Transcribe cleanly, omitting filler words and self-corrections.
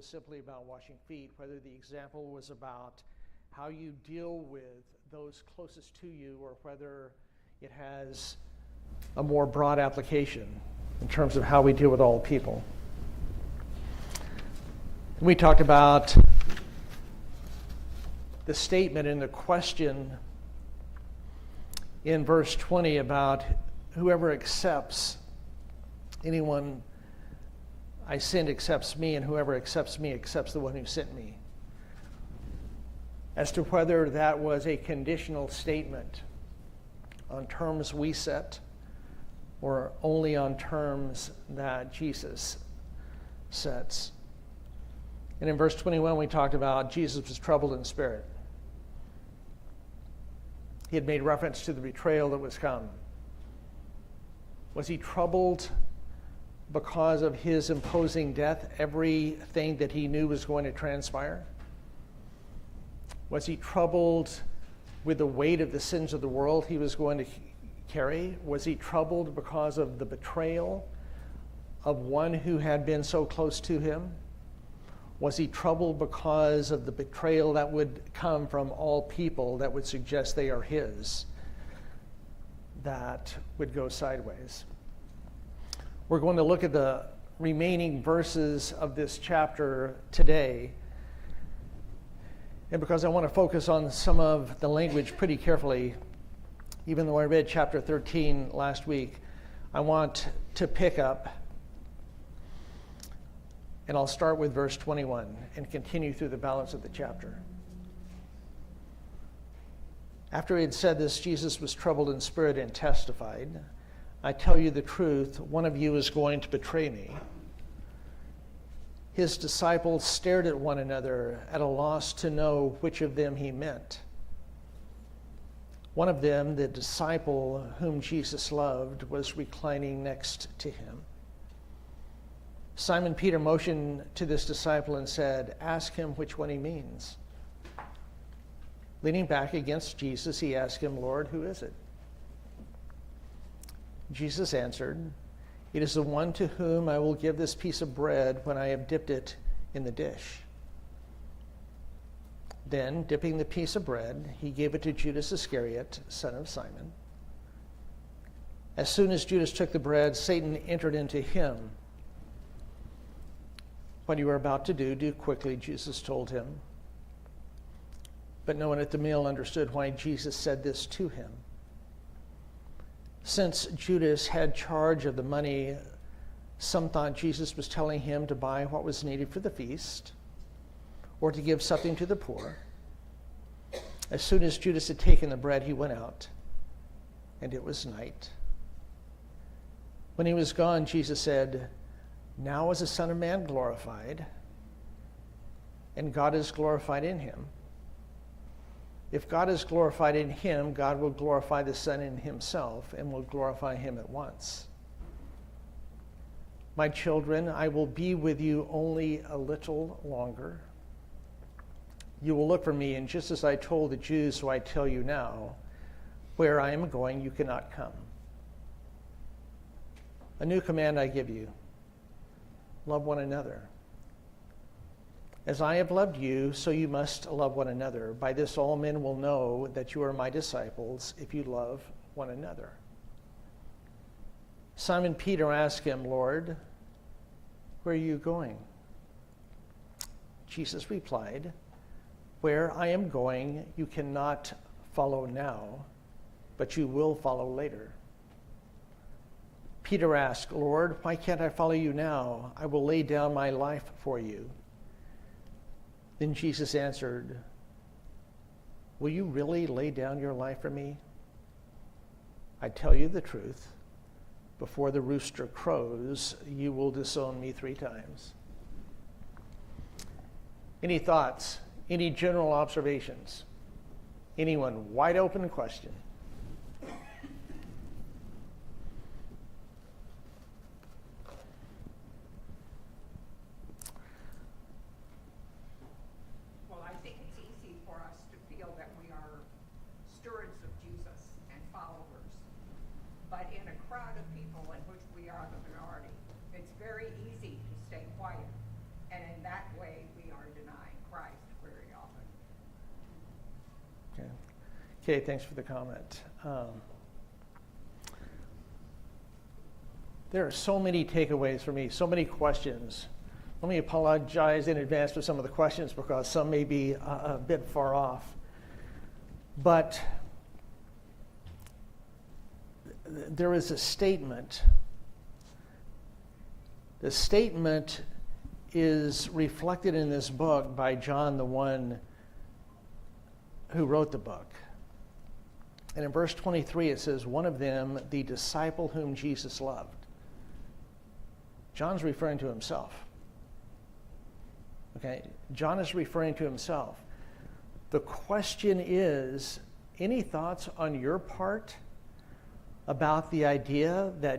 simply about washing feet, whether the example was about how you deal with those closest to you, or whether it has a more broad application in terms of how we deal with all people. We talked about the statement and the question in verse 20 about whoever accepts anyone I send accepts me, and whoever accepts me accepts the one who sent me. As to whether that was a conditional statement on terms we set or only on terms that Jesus sets. And in verse 21, we talked about Jesus was troubled in spirit. He had made reference to the betrayal that was come. Was he troubled because of his imposing death, everything that he knew was going to transpire? Was he troubled with the weight of the sins of the world he was going to carry? Was he troubled because of the betrayal of one who had been so close to him? Was he troubled because of the betrayal that would come from all people that would suggest they are his, that would go sideways? We're going to look at the remaining verses of this chapter today. And because I want to focus on some of the language pretty carefully, even though I read chapter 13 last week, I want to pick up, and I'll start with verse 21 and continue through the balance of the chapter. After he had said this, Jesus was troubled in spirit and testified, I tell you the truth, one of you is going to betray me. His disciples stared at one another, at a loss to know which of them he meant. One of them, the disciple whom Jesus loved, was reclining next to him. Simon Peter motioned to this disciple and said, "Ask him which one he means." Leaning back against Jesus, he asked him, "Lord, who is it?" Jesus answered, "It is the one to whom I will give this piece of bread when I have dipped it in the dish." Then, dipping the piece of bread, he gave it to Judas Iscariot, son of Simon. As soon as Judas took the bread, Satan entered into him. "What you are about to do, do quickly," Jesus told him. But no one at the meal understood why Jesus said this to him. Since Judas had charge of the money, some thought Jesus was telling him to buy what was needed for the feast or to give something to the poor. As soon as Judas had taken the bread, he went out, and it was night. When he was gone, Jesus said, "Now is the Son of Man glorified, and God is glorified in him. If God is glorified in him, God will glorify the Son in himself and will glorify him at once. My children, I will be with you only a little longer. You will look for me, and just as I told the Jews, so I tell you now, where I am going, you cannot come. A new command I give you, love one another. As I have loved you, so you must love one another. By this all men will know that you are my disciples, if you love one another." Simon Peter asked him, "Lord, where are you going?" Jesus replied, "Where I am going, you cannot follow now, but you will follow later." Peter asked, "Lord, why can't I follow you now? I will lay down my life for you." Then Jesus answered, "Will you really lay down your life for me? I tell you the truth, before the rooster crows, you will disown me 3 times. Any thoughts? Any general observations? Anyone? Wide open question. It's very easy to stay quiet, and in that way Okay, thanks for the comment. There are so many takeaways for me, so many questions. Let me apologize in advance for some of the questions because some may be a bit far off. But there is a statement. The statement is reflected in this book by John, the one who wrote the book. And in verse 23, it says, one of them, the disciple whom Jesus loved. John's referring to himself. Okay, John is referring to himself. The question is, any thoughts on your part about the idea that